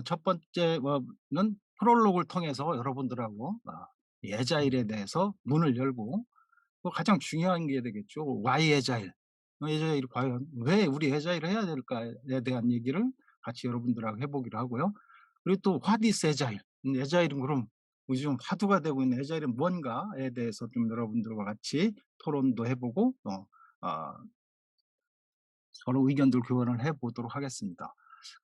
첫 번째는 프롤로그를 통해서 여러분들하고 이 애자일에 대해서 문을 열고 또 가장 중요한 게 되겠죠. Why 애자일? 애자일이 과연 왜 우리 애자일을 해야 될까에 대한 얘기를 같이 여러분들하고 해 보기로 하고요. 그리고 또 What is 애자일? 애자일은 그럼 요즘 화두가 되고 있는 애자일은 뭔가에 대해서 좀 여러분들과 같이 토론도 해 보고 아 서로 의견들 교환을 해 보도록 하겠습니다.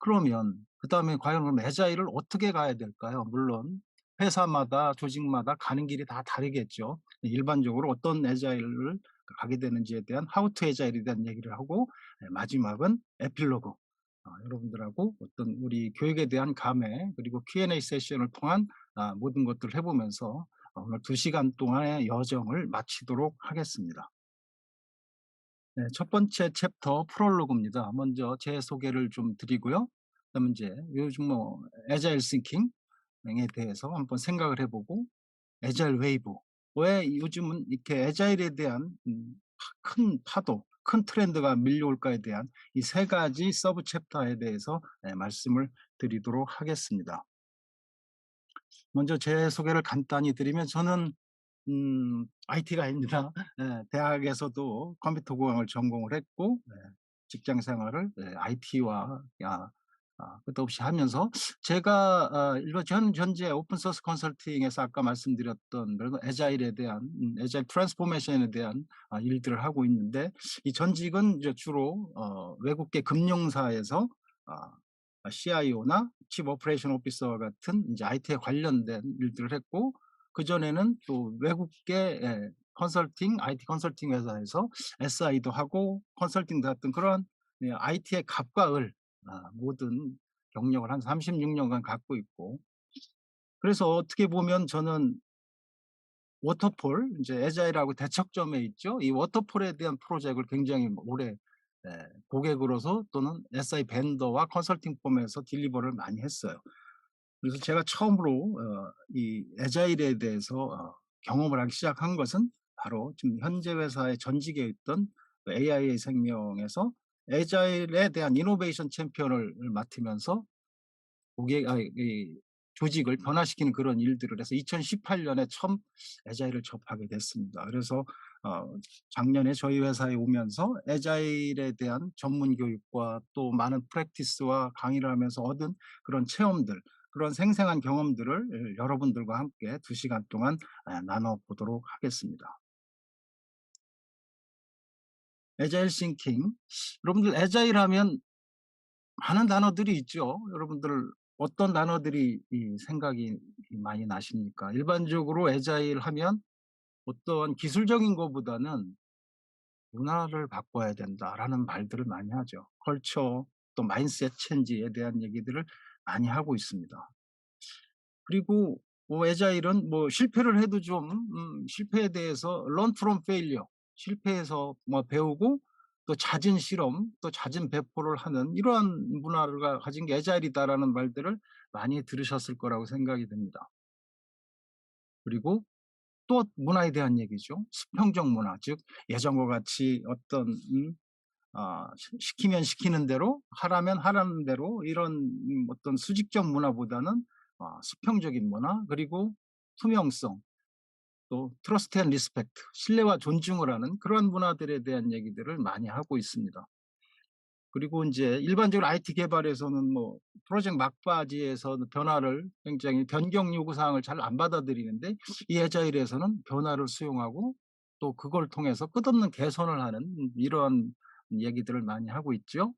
그러면 그다음에 과연 그럼 애자일을 어떻게 가야 될까요? 물론 회사마다 조직마다 가는 길이 다 다르겠죠. 일반적으로 어떤 애자일을 가게 되는지에 대한 How to 애자일에 대한 얘기를 하고 마지막은 에필로그 여러분들하고 어떤 우리 교육에 대한 감회 그리고 Q&A 세션을 통한 모든 것들을 해 보면서 오늘 2 시간 동안의 여정을 마치도록 하겠습니다. 네. 첫 번째 챕터 프롤로그입니다. 먼저 제 소개를 좀 드리고요. 그다음에 인제 요즘 뭐 애자일 싱킹에 대해서 한번 생각을 해 보고 애자일 웨이브 왜 요즘은 이렇게 애자일에 대한 큰 파도, 큰 트렌드가 밀려올까에 대한 이 3 가지 서브 챕터에 대해서 말씀을 드리도록 하겠습니다. 먼저 제 소개를 간단히 드리면 저는 IT가 아닙니다. 예. 대학에서도 컴퓨터 공학을 전공을 했고 직장 생활을 IT와 끝없이 하면서 제가 일반 현재 오픈 소스 컨설팅에서 아까 말씀드렸던 그런 애자일에 대한 애자일 트랜스포메이션에 대한 일들을 하고 있는데 이 전직은 이제 주로 외국계 금융사에서 CIO나 치프 오퍼레이션 오피서 같은 이제 IT에 관련된 일들을 했고 그전에는 또 외국계 컨설팅 IT 컨설팅 회사에서 SI도 하고 컨설팅도 했던 그런 IT의 갑과 을 모든 경력을 한 36 년간 갖고 있고 그래서 어떻게 보면 저는 워터폴 인제 애자일하고 대척점에 있죠. 이 워터폴에 대한 프로젝트를 굉장히 오래 고객으로서 또는 SI 벤더와 컨설팅 펌에서 딜리버를 많이 했어요. 그래서 제가 처음으로 이 애자일에 대해서 경험을 하기 시작한 것은 바로 지금 현재 회사의 전직에 있던 AIA 생명에서 애자일에 대한 이노베이션 챔피언을 맡으면서 고객 이 조직을 변화시키는 그런 일들을 해서 2018 년에 처음 애자일을 접하게 됐습니다. 그래서 어 작년에 저희 회사에 오면서 애자일에 대한 전문 교육과 또 많은 프랙티스와 강의를 하면서 얻은 그런 체험들 그런 생생한 경험들을 여러분들과 함께 2 시간 동안 나눠 보도록 하겠습니다. 애자일 싱킹 여러분들 애자일 하면 많은 단어들이 있죠. 여러분들 어떤 단어들이 이 생각이 많이 나십니까? 일반적으로 애자일 하면 어떤 기술적인 것보다는 '문화를 바꿔야 된다.'라는 말들을 많이 하죠. 컬처 또 마인드셋 체인지에 대한 얘기들을 많이 하고 있습니다. 그리고 뭐 애자일은 뭐 실패를 해도 좀 실패에 대해서 learn from failure 실패해서 뭐 배우고 또 잦은 실험 또 잦은 배포를 하는 이러한 문화를 가진 게 애자일이다라는 말들을 많이 들으셨을 거라고 생각이 됩니다. 그리고 또 문화에 대한 얘기죠. 수평적 문화 즉 예전과 같이 어떤 시키면 시키는 대로 하라면 하라는 대로 이런 어떤 수직적 문화보다는 수평적인 문화 그리고 투명성 또 트러스트 앤 리스펙트 신뢰와 존중을 하는 그런 문화들에 대한 얘기들을 많이 하고 있습니다. 그리고 인제 일반적으로 IT 개발에서는 뭐 프로젝트 막바지에서 변화를 굉장히 변경 요구 사항을 잘 안 받아들이는데 이 애자일에서는 변화를 수용하고 또 그걸 통해서 끝없는 개선을 하는 이러한 얘기들을 많이 하고 있죠.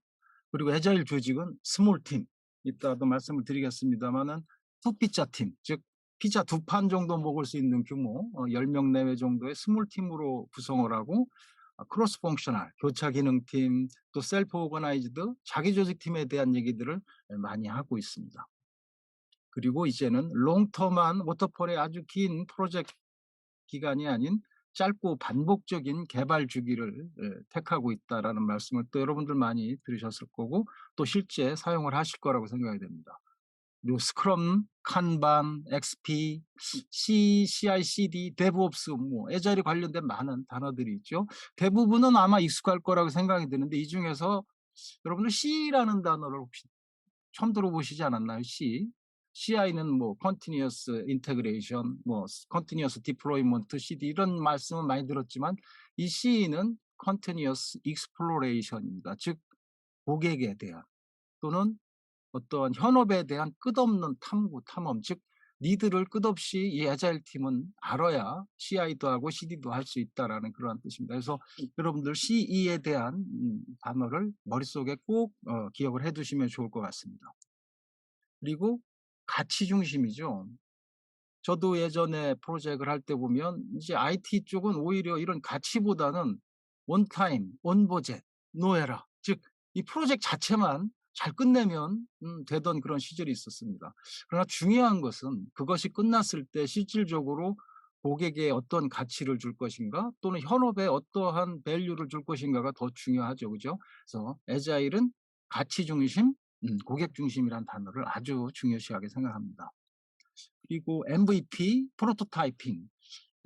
그리고 애자일 조직은 스몰 팀 이따도 말씀을 드리겠습니다마는 투 피자 팀 즉 피자 2판 정도 먹을 수 있는 규모 10명 내외 정도의 스몰 팀으로 구성을 하고 크로스 펑셔널 교차 기능팀 또 셀프 오거나이즈드 자기 조직 팀에 대한 얘기들을 많이 하고 있습니다. 그리고 이제는 롱텀한 워터폴의 아주 긴 프로젝트 기간이 아닌 짧고 반복적인 개발 주기를 택하고 있다라는 말씀을 또 여러분들 많이 들으셨을 거고 또 실제 사용을 하실 거라고 생각이 됩니다. 그리고 스크럼, kanban, XP, CI/CD, DevOps 뭐 애자일에 관련된 많은 단어들이 있죠. 대부분은 아마 익숙할 거라고 생각이 드는데 이 중에서 여러분들 C라는 단어를 혹시 처음 들어보시지 않았나요? C. CI는 뭐 Continuous Integration, 뭐 Continuous Deployment, CD 이런 말씀은 많이 들었지만 이 C는 Continuous Exploration입니다. 즉 고객에 대한 또는 어떠한 현업에 대한 끝없는 탐구, 탐험, 즉 니드를 끝없이 이 애자일 팀은 알아야 CI도 하고 CD도 할 수 있다라는 그러한 뜻입니다. 그래서 여러분들 CE에 대한 단어를 머릿속에 꼭 기억을 해 두시면 좋을 것 같습니다. 그리고 가치 중심이죠. 저도 예전에 프로젝트를 할 때 보면 이제 IT 쪽은 오히려 이런 가치보다는 원 타임, 원 버젯, 노 에러, 즉 이 프로젝트 자체만 잘 끝내면 되던 그런 시절이 있었습니다. 그러나 중요한 것은 그것이 끝났을 때 실질적으로 고객에 어떤 가치를 줄 것인가 또는 현업에 어떠한 밸류를 줄 것인가가 더 중요하죠. 그죠? 그래서 애자일은 가치 중심, 고객 중심이라는 단어를 아주 중요시하게 생각합니다. 그리고 MVP, 프로토타이핑.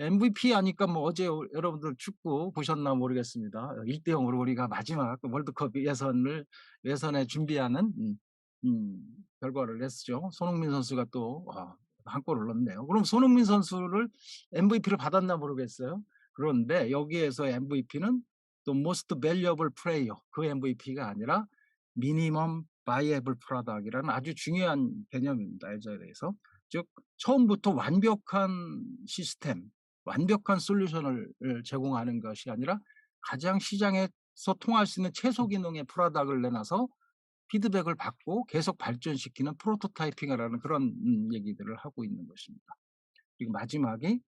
MVP 하니까 뭐 어제 여러분들 축구 보셨나 모르겠습니다. 1대 0으로 우리가 마지막 월드컵 예선에 준비하는 결과를 냈죠. 손흥민 선수가 또 한 골을 넣었네요. 그럼 손흥민 선수를 MVP를 받았나 모르겠어요. 그런데 여기에서 MVP는 또 Most Valuable Player, 그 MVP가 아니라 Minimum Viable Product이라는 아주 중요한 개념입니다. 애자일에서. 즉 처음부터 완벽한 시스템, 완벽한 솔루션을 제공하는 것이 아니라 가장 시장에서 통할 수 있는 최소 기능의 프로덕트를 내놔서 피드백을 받고 계속 발전시키는 프로토타이핑이라는 그런 얘기들을 하고 있는 것입니다. 그리고 마지막이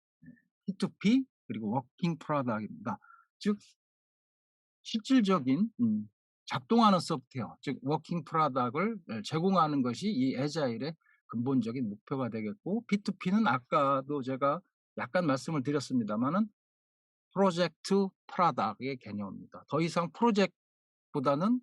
P2P 그리고 워킹 프로덕트입니다. 즉 실질적인 작동하는 소프트웨어, 즉 워킹 프로덕트를 제공하는 것이 이 애자일의 근본적인 목표가 되겠고, P2P는 아까도 제가 약간 말씀을 드렸습니다마는 프로젝트 프로덕트의 개념입니다. 더 이상 프로젝트보다는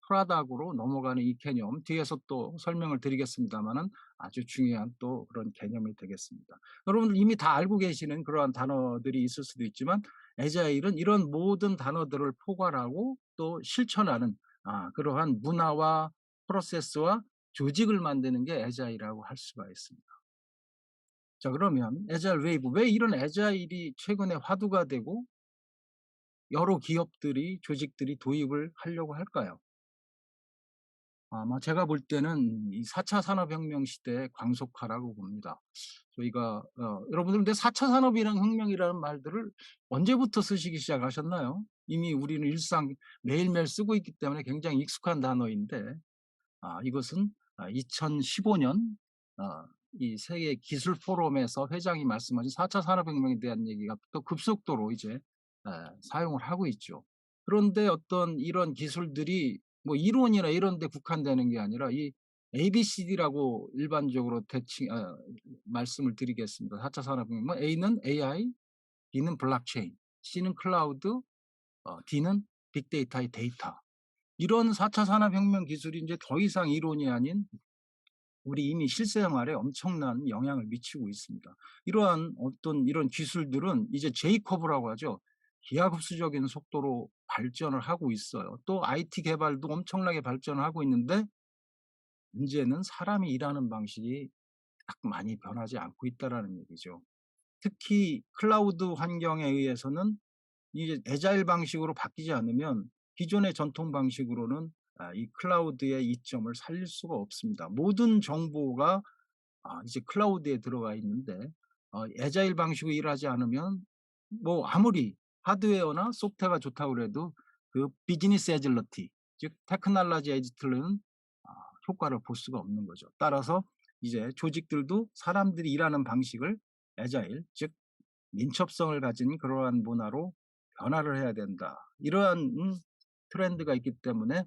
프로덕트로 넘어가는 이 개념 뒤에서 또 설명을 드리겠습니다마는 아주 중요한 또 그런 개념이 되겠습니다. 여러분들 이미 다 알고 계시는 그러한 단어들이 있을 수도 있지만 애자일은 이런 모든 단어들을 포괄하고 또 실천하는 그러한 문화와 프로세스와 조직을 만드는 게 애자일이라고 할 수가 있습니다. 자, 그러면 애자일 웨이브, 왜 이런 애자일이 최근에 화두가 되고 여러 기업들이 조직들이 도입을 하려고 할까요? 아마 제가 볼 때는 이 4차 산업혁명 시대의 광속화라고 봅니다. 저희가 여러분들 근데 4차 산업이랑 혁명이라는 말들을 언제부터 쓰시기 시작하셨나요? 이미 우리는 일상 매일매일 쓰고 있기 때문에 굉장히 익숙한 단어인데 이것은 2015년 이 세계 기술 포럼에서 회장이 말씀하신 4차 산업혁명에 대한 얘기가 또 급속도로 이제 사용을 하고 있죠. 그런데 어떤 이런 기술들이 뭐 이론이나 이런 데 국한되는 게 아니라 이 ABCD라고 일반적으로 대칭 말씀을 드리겠습니다. 4차 산업혁명 뭐 A는 AI, B는 블록체인, C는 클라우드, D는 빅데이터의 데이터. 이런 4차 산업혁명 기술이 이제 더 이상 이론이 아닌 우리 이미 실생활에 엄청난 영향을 미치고 있습니다. 이러한 어떤 이런 기술들은 이제 J커브라고 하죠. 기하급수적인 속도로 발전을 하고 있어요. 또 IT 개발도 엄청나게 발전을 하고 있는데 문제는 사람이 일하는 방식이 딱 많이 변하지 않고 있다라는 얘기죠. 특히 클라우드 환경에 의해서는 이제 애자일 방식으로 바뀌지 않으면 기존의 전통 방식으로는 이 클라우드의 이점을 살릴 수가 없습니다. 모든 정보가 이제 클라우드에 들어가 있는데 애자일 방식으로 일하지 않으면 뭐 아무리 하드웨어나 소프트웨어가 좋다고 그래도 그 비즈니스 애질러티, 즉 테크놀로지 애지틀은 효과를 볼 수가 없는 거죠. 따라서 이제 조직들도 사람들이 일하는 방식을 애자일, 즉 민첩성을 가진 그러한 문화로 변화를 해야 된다. 이러한 트렌드가 있기 때문에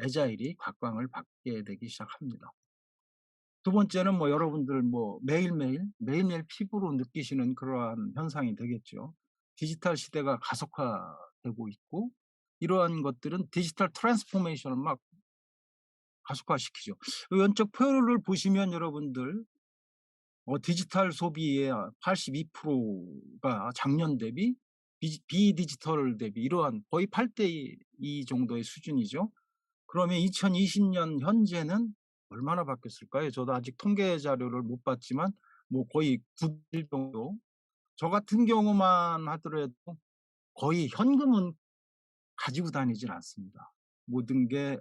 애자일이 각광을 받게 되기 시작합니다. 두 번째는 뭐 여러분들 뭐 매일매일 피부로 느끼시는 그러한 현상이 되겠죠. 디지털 시대가 가속화되고 있고 이러한 것들은 디지털 트랜스포메이션을 막 가속화시키죠. 왼쪽 표를 보시면 여러분들 디지털 소비의 82%가 작년 대비 비디지털 대비 이러한 거의 8대 2 정도의 수준이죠. 그러면 2020년 현재는 얼마나 바뀌었을까요? 저도 아직 통계 자료를 못 봤지만 뭐 거의 9일 정도. 저 같은 경우만 하더라도 거의 현금은 가지고 다니질 않습니다. 모든 게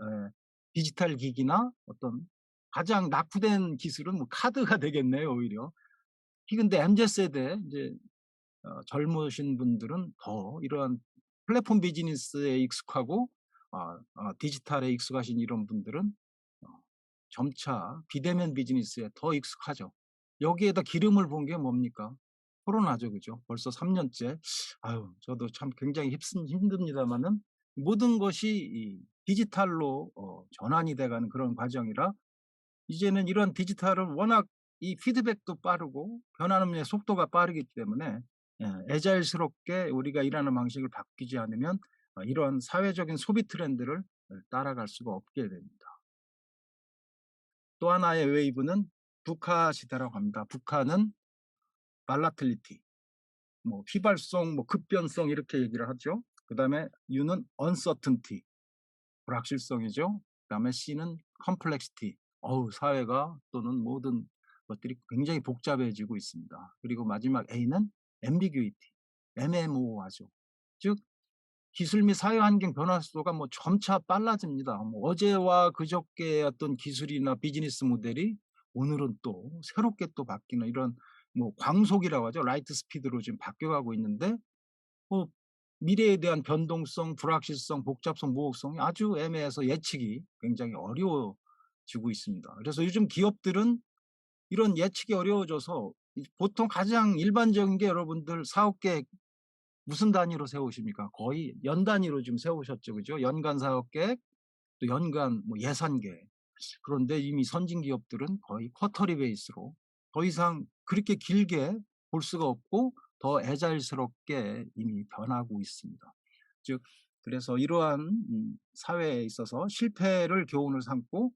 디지털 기기나 어떤 가장 낙후된 기술은 뭐 카드가 되겠네요 오히려. 근데 MZ 세대 인제 젊으신 분들은 더 이러한 플랫폼 비즈니스에 익숙하고 디지털에 익숙하신 이런 분들은 어 점차 비대면 비즈니스에 더 익숙하죠. 여기에다 기름을 본 게 뭡니까? 코로나죠. 그죠? 벌써 3 년째. 아유 저도 참 굉장히 힙슨 힘듭니다마는 모든 것이 이 디지털로 전환이 돼 가는 그런 과정이라 이제는 이런 디지털은 워낙 이 피드백도 빠르고 변하는 속도가 빠르기 때문에 애자일스럽게 우리가 일하는 방식을 바뀌지 않으면 이런 사회적인 소비 트렌드를 따라갈 수가 없게 됩니다. 또 하나의 웨이브는 북화 시대라고 합니다. 북한은 발라틸리티, 뭐 휘발성, 뭐 급변성 이렇게 얘기를 하죠. 그다음에 U는 uncertainty, 불확실성이죠. 그다음에 C는 complexity, 사회가 또는 모든 것들이 굉장히 복잡해지고 있습니다. 그리고 마지막 A는 ambiguity, 애매모호하죠. 즉 기술 및 사회 환경 변화 속도가 뭐 점차 빨라집니다. 뭐 어제와 그저께의 어떤 기술이나 비즈니스 모델이 오늘은 또 새롭게 또 바뀌는 이런 뭐 광속이라고 하죠. 라이트 스피드로 지금 바뀌어가고 있는데 뭐 미래에 대한 변동성, 불확실성, 복잡성, 모호성이 아주 애매해서 예측이 굉장히 어려워지고 있습니다. 그래서 요즘 기업들은 이런 예측이 어려워져서 보통 가장 일반적인 게 여러분들 사업 계획 무슨 단위로 세우십니까? 거의 연 단위로 지금 세우셨죠. 그죠? 연간 사업 계획, 또 연간 뭐 예산 계획. 그런데 이미 선진 기업들은 거의 쿼터리 베이스로 더 이상 그렇게 길게 볼 수가 없고 더 애자일스럽게 이미 변하고 있습니다. 즉 그래서 이러한 사회에 있어서 실패를 교훈을 삼고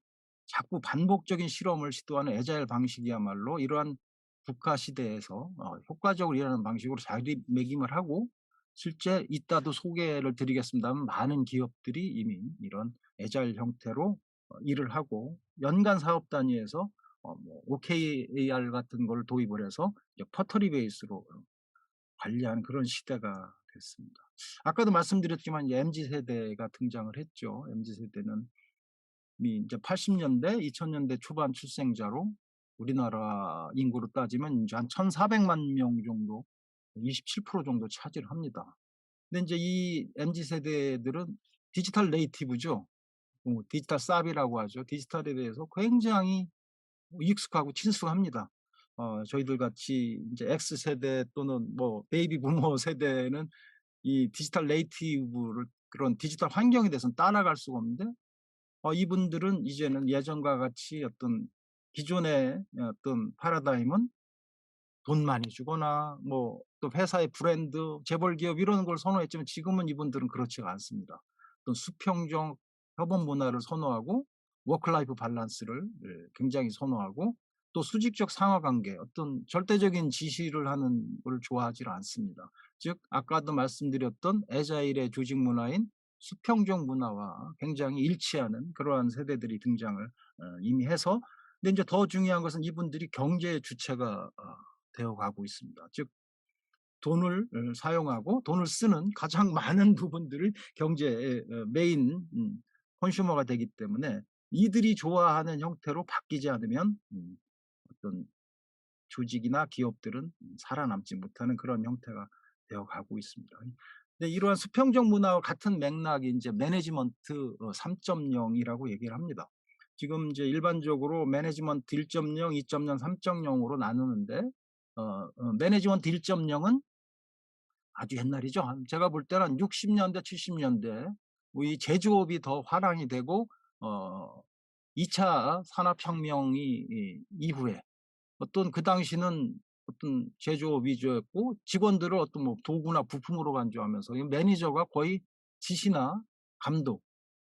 자꾸 반복적인 실험을 시도하는 애자일 방식이야말로 이러한 국가 시대에서 효과적으로 일하는 방식으로 자리매김을 하고 실제 이따도 소개를 드리겠습니다만 많은 기업들이 이미 이런 애자일 형태로 일을 하고 연간 사업 단위에서 뭐 OKR 같은 걸 도입을 해서 이제 쿼터리 베이스로 관리하는 그런 시대가 됐습니다. 아까도 말씀드렸지만 이제 MZ 세대가 등장을 했죠. MZ 세대는 이미 인제 80 년대, 2000 년대 초반 출생자로 우리나라 인구로 따지면 인제 한 1,400만 명 정도, 27% 정도 차지를 합니다. 근데 인제 이 MZ 세대들은 디지털 네이티브죠. 디지털 savvy라고 하죠. 디지털에 대해서 굉장히 익숙하고 친숙합니다. 저희들 같이 인제 X세대 또는 뭐 베이비 부머 세대는 이 디지털 네이티브를 그런 디지털 환경에 대해서는 따라갈 수가 없는데 이분들은 이제는 예전과 같이 어떤 기존의 어떤 패러다임은 돈 많이 주거나 뭐 또 회사의 브랜드, 재벌 기업 이런 걸 선호했지만 지금은 이분들은 그렇지가 않습니다. 어떤 수평적 협업 문화를 선호하고 워크 라이프 밸런스를 굉장히 선호하고 또 수직적 상하 관계, 어떤 절대적인 지시를 하는 걸 좋아하지를 않습니다. 즉 아까도 말씀드렸던 애자일의 조직 문화인 수평적 문화와 굉장히 일치하는 그러한 세대들이 등장을 이미 해서 근데 인제 더 중요한 것은 이분들이 경제의 주체가 되어 가고 있습니다. 즉 돈을 사용하고 돈을 쓰는 가장 많은 부분들을 경제의 메인 컨슈머가 되기 때문에 이들이 좋아하는 형태로 바뀌지 않으면 어떤 조직이나 기업들은 살아남지 못하는 그런 형태가 되어 가고 있습니다. 근데 이러한 수평적 문화와 같은 맥락이 인제 매니지먼트 3.0 이라고 얘기를 합니다. 지금 이제 일반적으로 매니지먼트 1.0, 2.0, 3.0 으로 나누는데 매니지먼트 1.0은 아주 옛날이죠. 제가 볼 때는 한 60 년대 70 년대 이 제조업이 더 화랑이 되고 어 2차 산업혁명이 이후에 어떤 그 당시는 어떤 제조업 위주였고 직원들을 어떤 뭐 도구나 부품으로 간주하면서 이 매니저가 거의 지시나 감독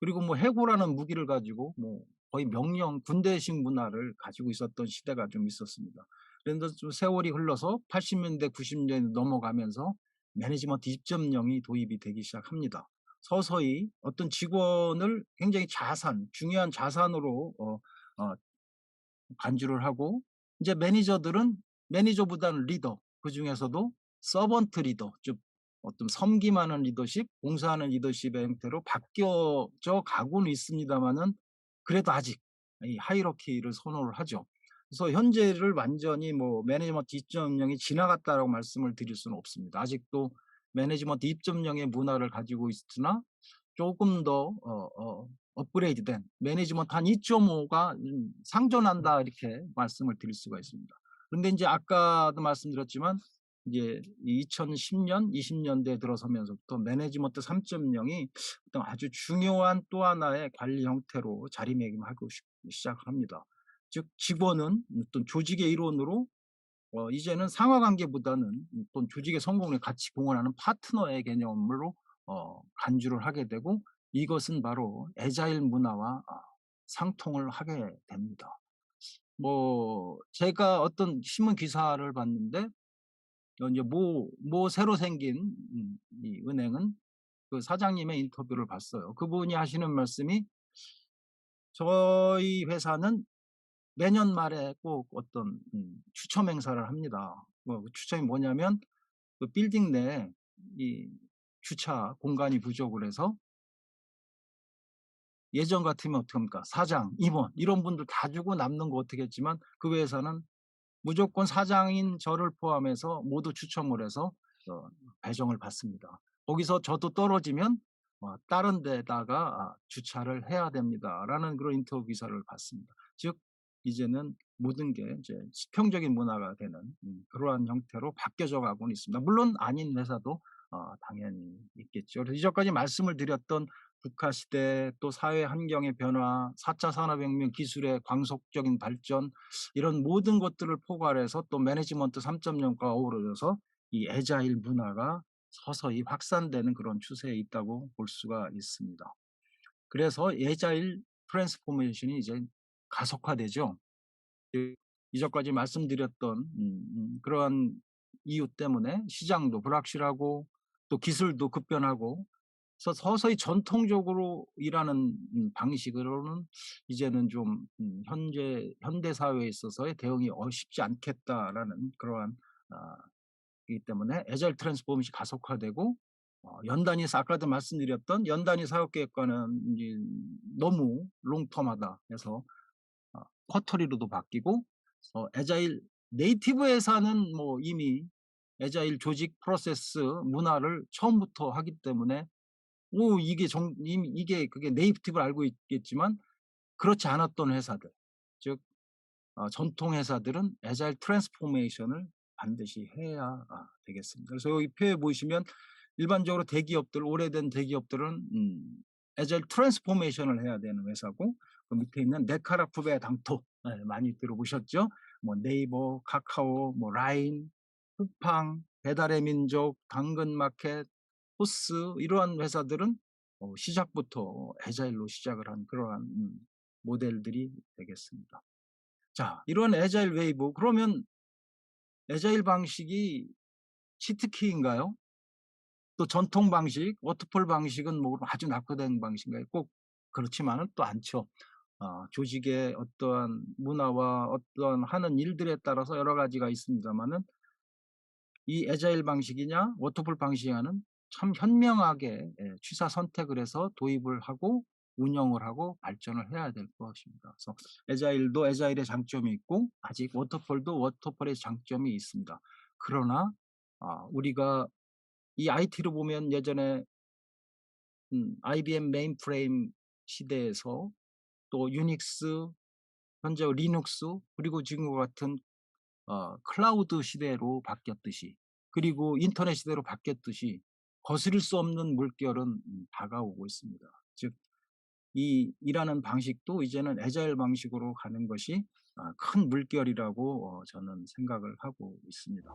그리고 뭐 해고라는 무기를 가지고 뭐 거의 명령 군대식 문화를 가지고 있었던 시대가 좀 있었습니다. 그런데 좀 세월이 흘러서 80 년대 90 년대 넘어가면서 매니지먼트 2.0이 도입이 되기 시작합니다. 서서히 어떤 직원을 굉장히 자산, 중요한 자산으로 간주를 하고, 이제 매니저들은 매니저보다는 리더, 그중에서도 서번트 리더, 즉 어떤 섬김하는 리더십, 봉사하는 리더십의 형태로 바뀌어져 가고는 있습니다마는 그래도 아직 이 하이러키를 선호를 하죠. 그래서 현재를 완전히 뭐 매니지먼트 2.0이 지나갔다라고 말씀을 드릴 수는 없습니다. 아직도 매니지먼트 2.0의 문화를 가지고 있으나 조금 더 업그레이드된 매니지먼트 한 2.5가 상존한다, 이렇게 말씀을 드릴 수가 있습니다. 그런데 인제 아까도 말씀드렸지만 이제 이 2010년, 20년대에 들어서면서부터 매니지먼트 3.0이 어떤 아주 중요한 또 하나의 관리 형태로 자리매김하고 시작을 합니다. 즉 직원은 어떤 조직의 일원으로 이제는 상하 관계보다는 어떤 조직의 성공에 같이 공헌하는 파트너의 개념으로 간주를 하게 되고, 이것은 바로 애자일 문화와 상통을 하게 됩니다. 뭐 제가 어떤 신문 기사를 봤는데 이제 모 새로 생긴 이 은행은 그 사장님의 인터뷰를 봤어요. 그분이 하시는 말씀이 "저희 회사는 매년 말에 꼭 어떤 추첨 행사를 합니다." 그 추첨이 뭐냐면 그 빌딩 내에 이 주차 공간이 부족을 해서, 예전 같으면 어떡합니까? 사장, 임원 이런 분들 다 주고 남는 거 어떻겠지만, 그 회사는 무조건 사장인 저를 포함해서 모두 추첨을 해서 어 배정을 받습니다. 거기서 저도 떨어지면 다른 데다가 주차를 해야 됩니다."라는 그런 인터뷰 기사를 봤습니다. 즉 이제는 모든 게 이제 수평적인 문화가 되는 그러한 형태로 바뀌어져 가고는 있습니다. 물론 아닌 회사도 당연히 있겠죠. 그래서 이전까지 말씀을 드렸던 국가 시대, 또 사회 환경의 변화, 4차 산업혁명 기술의 광속적인 발전, 이런 모든 것들을 포괄해서 또 매니지먼트 3.0과 어우러져서 이 애자일 문화가 서서히 확산되는 그런 추세에 있다고 볼 수가 있습니다. 그래서 애자일 트랜스포메이션이 이제 가속화되죠. 그 이전까지 말씀드렸던 그러한 이유 때문에 시장도 불확실하고 또 기술도 급변하고, 그래서 서서히 전통적으로 일하는 방식으로는 이제는 좀 현대 사회에 있어서의 대응이 쉽지 않겠다라는 그러한 아 이기 때문에 애자일 트랜스포메이션이 가속화되고, 아까도 말씀드렸던 연단위 사업 계획과는 이제 너무 롱텀하다 해서 쿼터리로도 바뀌고, 애자일 네이티브 회사는 뭐 이미 애자일 조직 프로세스 문화를 처음부터 하기 때문에 이게 이미 이게 그게 네이티브를 알고 있겠지만, 그렇지 않았던 회사들, 즉 전통 회사들은 애자일 트랜스포메이션을 반드시 해야 되겠습니다. 그래서 여기 표에 보시면 일반적으로 대기업들, 오래된 대기업들은 애자일 트랜스포메이션을 해야 되는 회사고, 그 밑에 있는 네카라푸베 당토, 많이 들어보셨죠? 뭐 네이버, 카카오, 뭐 라인, 쿠팡, 배달의 민족, 당근마켓, 포스, 이러한 회사들은 시작부터 애자일로 시작을 한 그러한 모델들이 되겠습니다. 자, 이런 애자일 웨이브, 그러면 애자일 방식이 치트키인가요? 또 전통 방식, 워터폴 방식은 뭐 아주 낙후된 방식인가요? 꼭 그렇지만은 또 않죠. 조직의 어떠한 문화와 어떠한 하는 일들에 따라서 여러 가지가 있습니다마는, 이 애자일 방식이냐 워터폴 방식이냐는 참 현명하게 취사 선택을 해서 도입을 하고 운영을 하고 발전을 해야 될 것입니다. 그래서 애자일도 애자일의 장점이 있고 아직 워터폴도 워터폴의 장점이 있습니다. 그러나 우리가 이 IT로 보면 예전에 IBM 메인프레임 시대에서 또 유닉스, 현재 리눅스, 그리고 지금과 같은 클라우드 시대로 바뀌었듯이, 그리고 인터넷 시대로 바뀌었듯이 거스를 수 없는 물결은 다가오고 있습니다. 즉 이 일하는 방식도 이제는 애자일 방식으로 가는 것이 큰 물결이라고 저는 생각을 하고 있습니다.